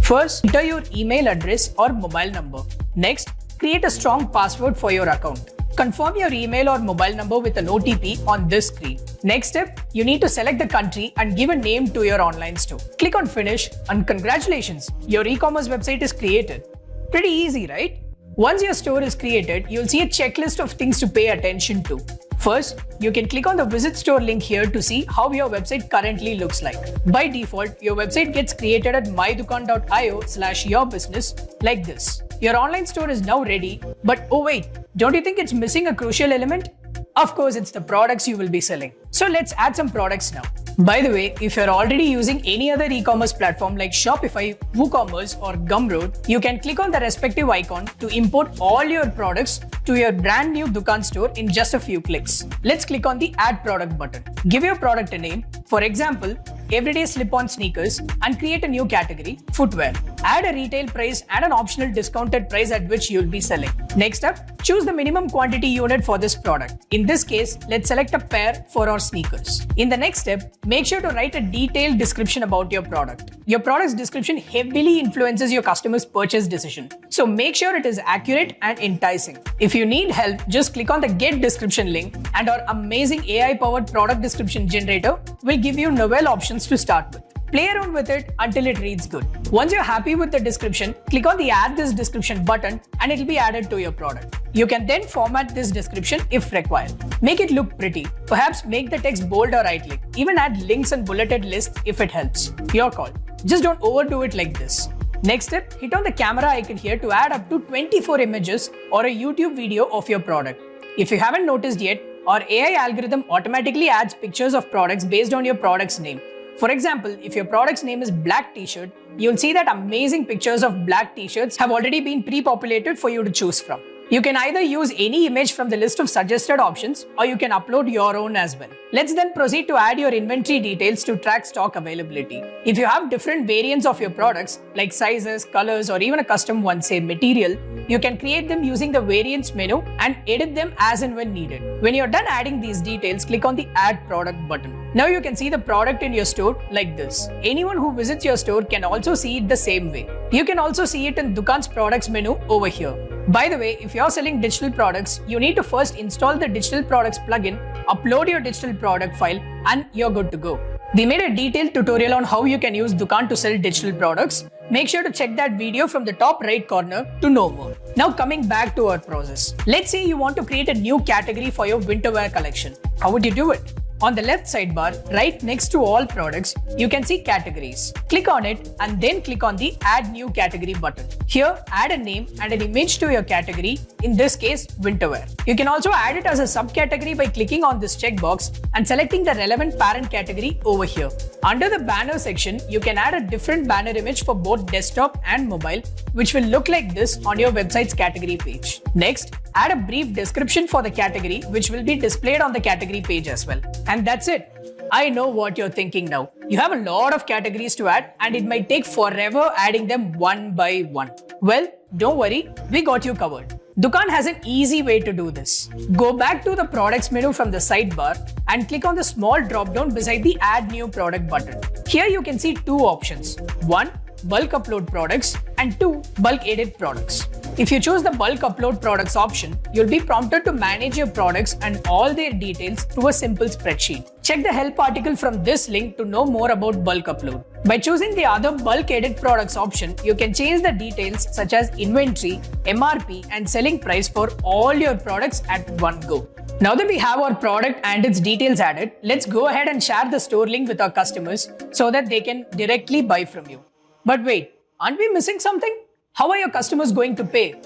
First, enter your email address or mobile number. Next, create a strong password for your account. Confirm your email or mobile number with an OTP on this screen. Next step, you need to select the country and give a name to your online store. Click on Finish and congratulations, your e-commerce website is created. Pretty easy, right? Once your store is created, you'll see a checklist of things to pay attention to. First, you can click on the Visit Store link here to see how your website currently looks like. By default, your website gets created at mydukaan.io/yourbusiness like this. Your online store is now ready, but oh wait, don't you think it's missing a crucial element? Of course, it's the products you will be selling. So let's add some products now. By the way, if you're already using any other e-commerce platform like Shopify, WooCommerce or Gumroad, you can click on the respective icon to import all your products to your brand new Dukaan store in just a few clicks. Let's click on the Add Product button. Give your product a name, for example, Everyday Slip-on Sneakers, and create a new category, Footwear. Add a retail price and an optional discounted price at which you'll be selling. Next up, choose the minimum quantity unit for this product. In this case, let's select a pair for our sneakers. In the next step, make sure to write a detailed description about your product. Your product's description heavily influences your customer's purchase decision, so make sure it is accurate and enticing. If you need help, just click on the Get Description link and our amazing AI-powered product description generator will give you novel options to start with. Play around with it until it reads good. Once you're happy with the description, click on the Add this description button and it will be added to your product. You can then format this description if required. Make it look pretty. Perhaps make the text bold or italic. Even add links and bulleted lists if it helps. Your call. Just don't overdo it like this. Next step, hit on the camera icon here to add up to 24 images or a YouTube video of your product. If you haven't noticed yet, our AI algorithm automatically adds pictures of products based on your product's name. For example, if your product's name is Black T-shirt, you'll see that amazing pictures of black T-shirts have already been pre-populated for you to choose from. You can either use any image from the list of suggested options or you can upload your own as well. Let's then proceed to add your inventory details to track stock availability. If you have different variants of your products, like sizes, colors, or even a custom one, say material, you can create them using the variants menu and edit them as and when needed. When you're done adding these details, click on the Add Product button. Now you can see the product in your store like this. Anyone who visits your store can also see it the same way. You can also see it in Dukaan's products menu over here. By the way, if you're selling digital products, you need to first install the Digital Products plugin, upload your digital product file, and you're good to go. We made a detailed tutorial on how you can use Dukaan to sell digital products. Make sure to check that video from the top right corner to know more. Now coming back to our process. Let's say you want to create a new category for your winter wear collection. How would you do it? On the left sidebar, right next to all products, you can see categories. Click on it and then click on the Add New Category button. Here, add a name and an image to your category, in this case, winter wear. You can also add it as a subcategory by clicking on this checkbox and selecting the relevant parent category over here. Under the banner section, you can add a different banner image for both desktop and mobile, which will look like this on your website's category page. Next, add a brief description for the category, which will be displayed on the category page as well. And that's it. I know what you're thinking now. You have a lot of categories to add and it might take forever adding them one by one. Well, don't worry, we got you covered. Dukaan has an easy way to do this. Go back to the products menu from the sidebar and click on the small drop-down beside the Add New Product button. Here you can see two options. One, bulk upload products, and two, bulk edit products. If you choose the bulk upload products option, you'll be prompted to manage your products and all their details through a simple spreadsheet. Check the help article from this link to know more about bulk upload. By choosing the other bulk edit products option, you can change the details such as inventory, MRP, and selling price for all your products at one go. Now that we have our product and its details added, let's go ahead and share the store link with our customers so that they can directly buy from you. But wait, aren't we missing something? How are your customers going to pay?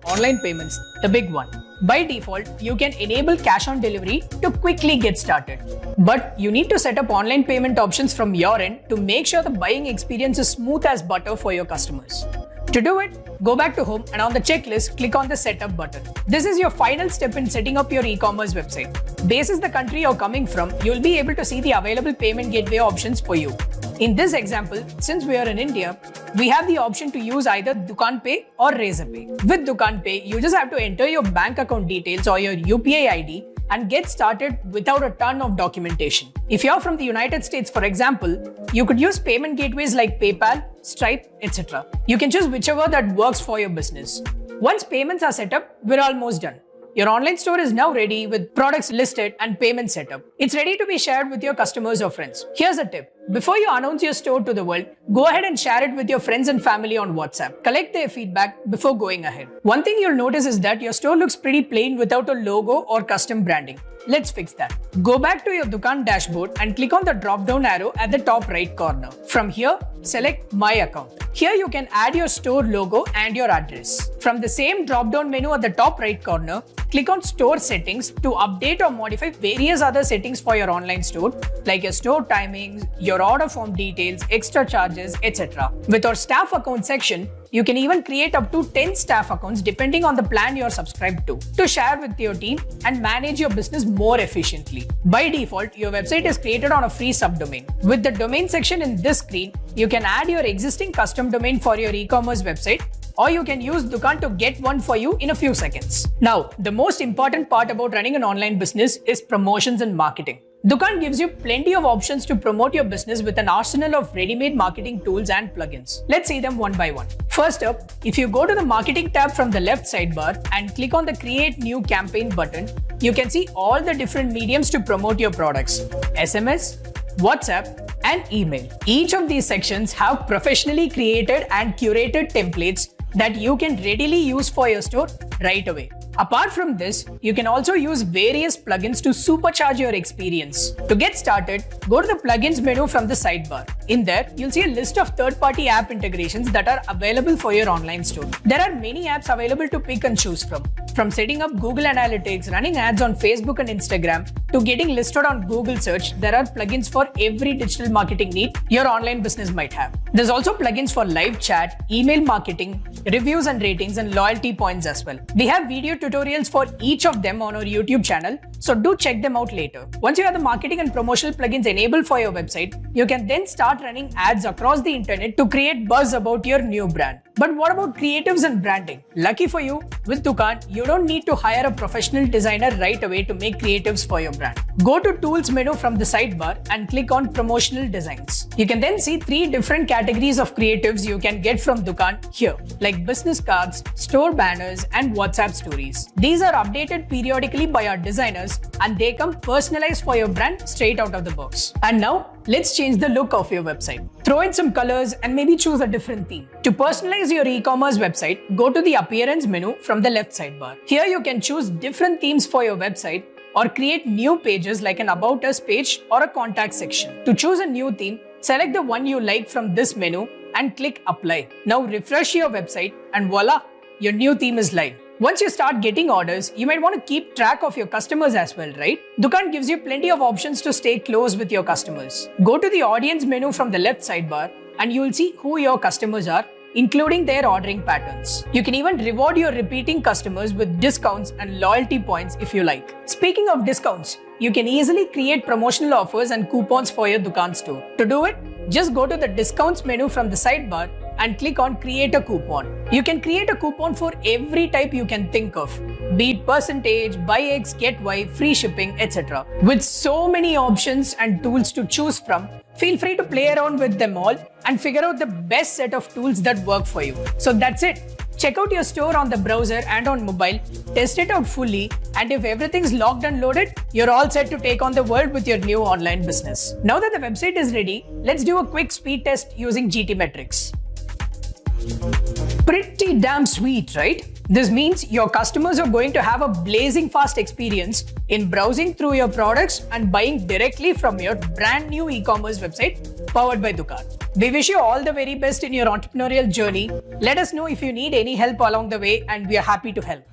Online payments, the big one. By default, you can enable cash on delivery to quickly get started. But you need to set up online payment options from your end to make sure the buying experience is smooth as butter for your customers. To do it, go back to home and on the checklist, click on the setup button. This is your final step in setting up your e-commerce website. Basis the country you're coming from, you'll be able to see the available payment gateway options for you. In this example, since we are in India, we have the option to use either Dukaan Pay or Razorpay. With Dukaan Pay, you just have to enter your bank account details or your UPI ID and get started without a ton of documentation. If you're from the United States, for example, you could use payment gateways like PayPal, Stripe, etc. You can choose whichever that works for your business. Once payments are set up, we're almost done. Your online store is now ready with products listed and payment set up. It's ready to be shared with your customers or friends. Here's a tip. Before you announce your store to the world, go ahead and share it with your friends and family on WhatsApp. Collect their feedback before going ahead. One thing you'll notice is that your store looks pretty plain without a logo or custom branding. Let's fix that. Go back to your Dukaan dashboard and click on the drop-down arrow at the top right corner. From here, select My Account. Here you can add your store logo and your address. From the same drop-down menu at the top right corner, click on Store Settings to update or modify various other settings for your online store, like your store timings, your order form details, extra charges, etc. With our Staff Account section, you can even create up to 10 staff accounts depending on the plan you're subscribed to share with your team and manage your business more efficiently. By default, your website is created on a free subdomain. With the domain section in this screen, you can add your existing custom domain for your e-commerce website, or you can use Dukaan to get one for you in a few seconds. Now, the most important part about running an online business is promotions and marketing. Dukaan gives you plenty of options to promote your business with an arsenal of ready-made marketing tools and plugins. Let's see them one by one. First up, if you go to the Marketing tab from the left sidebar and click on the Create New Campaign button, you can see all the different mediums to promote your products: SMS, WhatsApp, and email. Each of these sections have professionally created and curated templates that you can readily use for your store right away. Apart from this, you can also use various plugins to supercharge your experience. To get started, go to the Plugins menu from the sidebar. In there, you'll see a list of third-party app integrations that are available for your online store. There are many apps available to pick and choose from. From setting up Google Analytics, running ads on Facebook and Instagram, to getting listed on Google Search, there are plugins for every digital marketing need your online business might have. There's also plugins for live chat, email marketing, reviews and ratings, and loyalty points as well. We have video tutorials for each of them on our YouTube channel, so do check them out later. Once you have the marketing and promotional plugins enabled for your website, you can then start running ads across the internet to create buzz about your new brand. But what about creatives and branding? Lucky for you, with Dukaan, you don't need to hire a professional designer right away to make creatives for your brand. Go to Tools menu from the sidebar and click on Promotional Designs. You can then see 3 different categories of creatives you can get from Dukaan here, like business cards, store banners, and WhatsApp stories. These are updated periodically by our designers and they come personalized for your brand straight out of the box. And now, let's change the look of your website. Throw in some colors and maybe choose a different theme. To personalize your e-commerce website, go to the Appearance menu from the left sidebar. Here you can choose different themes for your website or create new pages like an About Us page or a contact section. To choose a new theme, select the one you like from this menu and click Apply. Now refresh your website and voila, your new theme is live. Once you start getting orders, you might want to keep track of your customers as well, right? Dukaan gives you plenty of options to stay close with your customers. Go to the Audience menu from the left sidebar and you will see who your customers are, including their ordering patterns. You can even reward your repeating customers with discounts and loyalty points if you like. Speaking of discounts, you can easily create promotional offers and coupons for your Dukaan store. To do it, just go to the Discounts menu from the sidebar and click on Create a Coupon. You can create a coupon for every type you can think of, be it percentage, buy X, get Y, free shipping, etc. With so many options and tools to choose from, feel free to play around with them all and figure out the best set of tools that work for you. So that's it. Check out your store on the browser and on mobile, test it out fully, and if everything's locked and loaded, you're all set to take on the world with your new online business. Now that the website is ready, let's do a quick speed test using GTmetrix. Pretty damn sweet, right? This means your customers are going to have a blazing fast experience in browsing through your products and buying directly from your brand new e-commerce website powered by Dukaan. We wish you all the very best in your entrepreneurial journey. Let us know if you need any help along the way and we are happy to help.